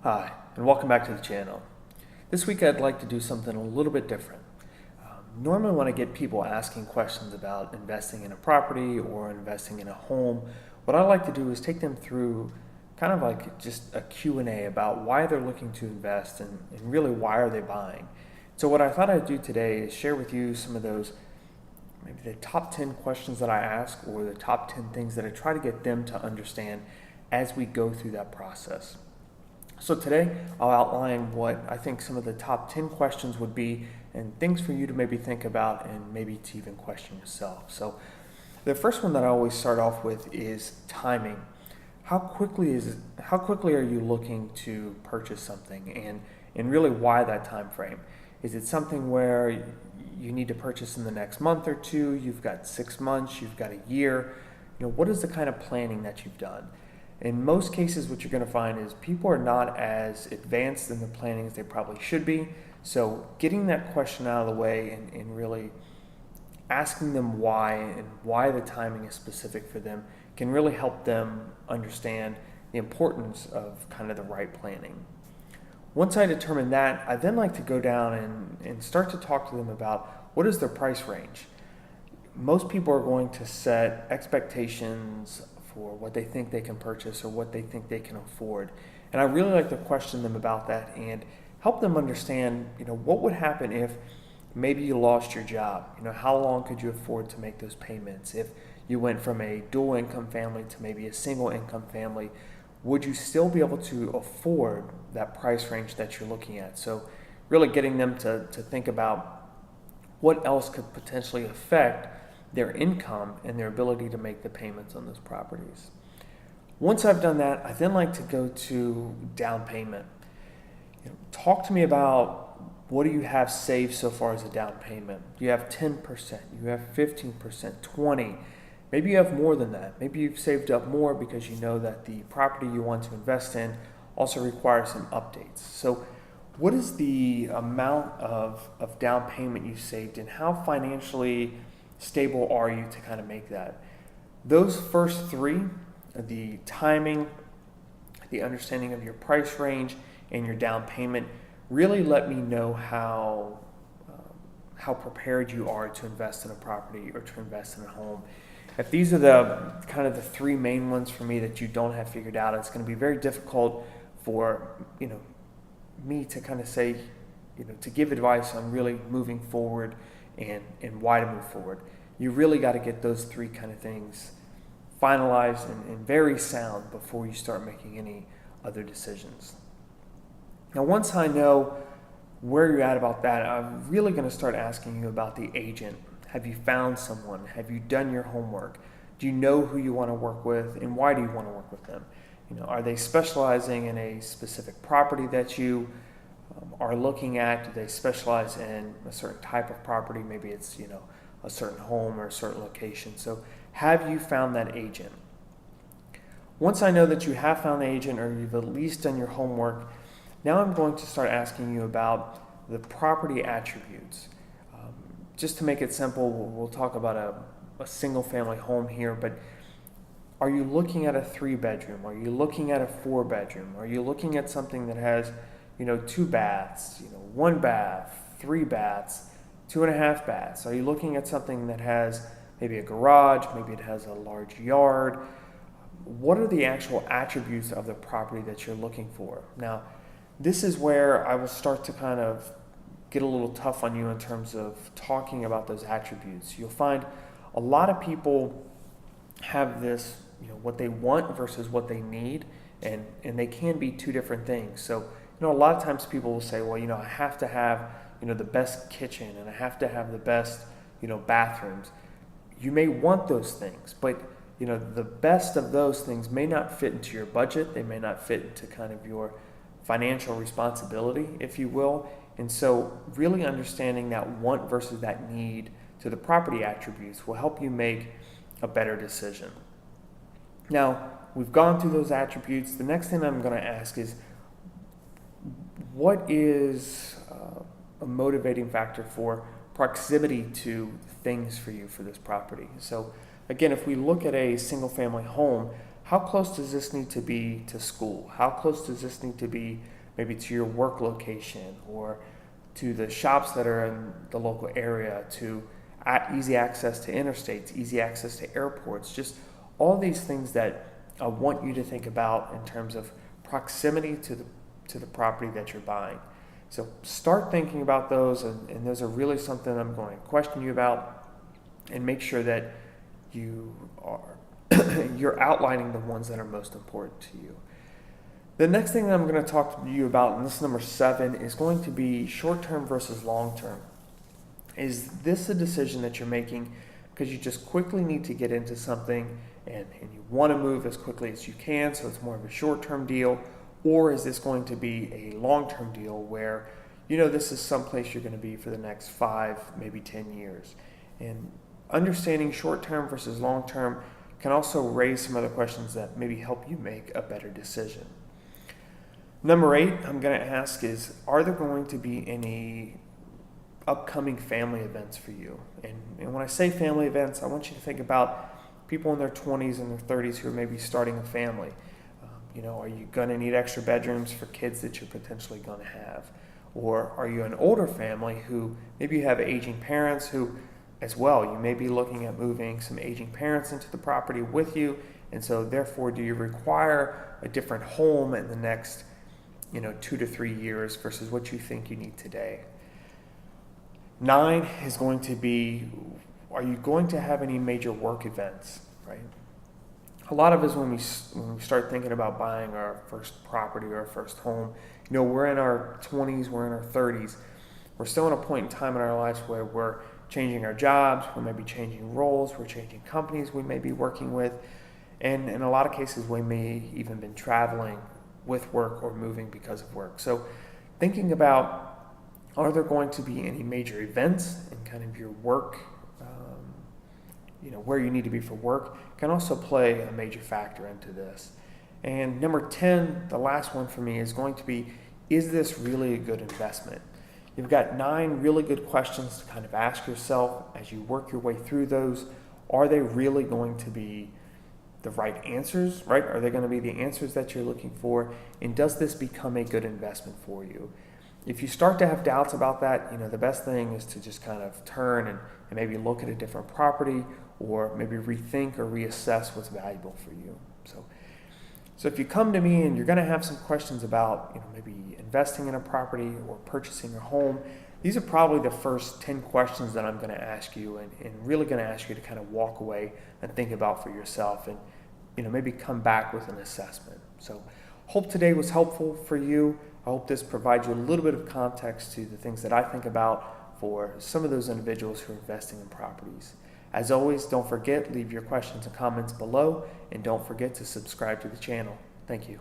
Hi, and welcome back to the channel. This week I'd like to do something a little bit different. Normally when I get people asking questions about investing in a property or investing in a home, what I like to do is take them through kind of like just a Q&A about why they're looking to invest and really why are they buying. So what I thought I'd do today is share with you some of those, maybe the top 10 questions that I ask or the top 10 things that I try to get them to understand as we go through that process. So today I'll outline what I think some of the top 10 questions would be and things for you to maybe think about and maybe to even question yourself. So the first one that I always start off with is timing. How quickly are you looking to purchase something and really why that time frame? Is it something where you need to purchase in the next month or two, you've got 6 months, you've got a year? What is the kind of planning that you've done? In most cases, what you're going to find is people are not as advanced in the planning as they probably should be. So getting that question out of the way and really asking them why and why the timing is specific for them can really help them understand the importance of kind of the right planning. Once I determine that, I then like to go down and start to talk to them about what is their price range. Most people are going to set expectations for what they think they can purchase or what they think they can afford. And I really like to question them about that and help them understand, what would happen if maybe you lost your job? How long could you afford to make those payments? If you went from a dual income family to maybe a single income family, would you still be able to afford that price range that you're looking at? So really getting them to think about what else could potentially affect their income and their ability to make the payments on those properties. Once I've done that, I then like to go to down payment. Talk to me about what do you have saved so far as a down payment. You have 10%, you have 15%, 20%. Maybe you have more than that. Maybe you've saved up more because you know that the property you want to invest in also requires some updates. So what is the amount of down payment you saved and how financially stable are you to kind of make that? Those first three, the timing, the understanding of your price range, and your down payment, really let me know how prepared you are to invest in a property or to invest in a home. If these are the kind of the three main ones for me that you don't have figured out, it's going to be very difficult for me to kind of say, to give advice on really moving forward and why to move forward. You really got to get those three kind of things finalized and very sound before you start making any other decisions. Now, once I know where you're at about that, I'm really going to start asking you about the agent. Have you found someone? Have you done your homework? Do you know who you want to work with and why do you want to work with them? Are they specializing in a specific property that you are looking at? Do they specialize in a certain type of property? Maybe it's, a certain home or a certain location. So have you found that agent? Once I know that you have found the agent or you've at least done your homework, now I'm going to start asking you about the property attributes. Just to make it simple, we'll talk about a single family home here, but are you looking at a 3-bedroom? Are you looking at a 4-bedroom? Are you looking at something that has 2 baths, 1 bath, 3 baths, 2.5 baths? Are you looking at something that has maybe a garage, maybe it has a large yard? What are the actual attributes of the property that you're looking for? Now, this is where I will start to kind of get a little tough on you in terms of talking about those attributes. You'll find a lot of people have this, what they want versus what they need, and they can be two different things. So, a lot of times people will say, well, I have to have, the best kitchen and I have to have the best, bathrooms. You may want those things, but, the best of those things may not fit into your budget. They may not fit into kind of your financial responsibility, if you will. And so really understanding that want versus that need to the property attributes will help you make a better decision. Now, we've gone through those attributes. The next thing I'm going to ask is, what is a motivating factor for proximity to things for you for this property? So again, if we look at a single family home, how close does this need to be to school? How close does this need to be maybe to your work location or to the shops that are in the local area, to easy access to interstates, easy access to airports, just all these things that I want you to think about in terms of proximity to the property that you're buying. So start thinking about those, and those are really something I'm going to question you about, and make sure that you are you're outlining the ones that are most important to you. The next thing that I'm going to talk to you about, and this is number 7, is going to be short-term versus long-term. Is this a decision that you're making because you just quickly need to get into something and you want to move as quickly as you can, so it's more of a short-term deal? Or is this going to be a long-term deal where you know this is someplace you're going to be for the next 5, maybe 10 years? And understanding short-term versus long-term can also raise some other questions that maybe help you make a better decision. Number 8, I'm going to ask is, are there going to be any upcoming family events for you? And when I say family events, I want you to think about people in their 20s and their 30s who are maybe starting a family. Are you going to need extra bedrooms for kids that you're potentially going to have? Or are you an older family who maybe you have aging parents who, as well, you may be looking at moving some aging parents into the property with you, and so therefore do you require a different home in the next 2 to 3 years versus what you think you need today? 9 is going to be, are you going to have any major work events, right? A lot of us, when we start thinking about buying our first property or our first home, we're in our 20s, we're in our 30s. We're still in a point in time in our lives where we're changing our jobs, we may be changing roles, we're changing companies we may be working with, and in a lot of cases we may even been traveling with work or moving because of work. So thinking about, are there going to be any major events in kind of your work, where you need to be for work, can also play a major factor into this. And number 10, the last one for me, is going to be, is this really a good investment? You've got 9 really good questions to kind of ask yourself as you work your way through those. Are they really going to be the right answers, right? Are they going to be the answers that you're looking for? And does this become a good investment for you? If you start to have doubts about that, the best thing is to just kind of turn and maybe look at a different property, or maybe rethink or reassess what's valuable for you. So if you come to me and you're going to have some questions about, maybe investing in a property or purchasing a home, these are probably the first 10 questions that I'm going to ask you, and really going to ask you to kind of walk away and think about for yourself, and maybe come back with an assessment. So hope today was helpful for you. I hope this provides you a little bit of context to the things that I think about for some of those individuals who are investing in properties. As always, don't forget, leave your questions and comments below, and don't forget to subscribe to the channel. Thank you.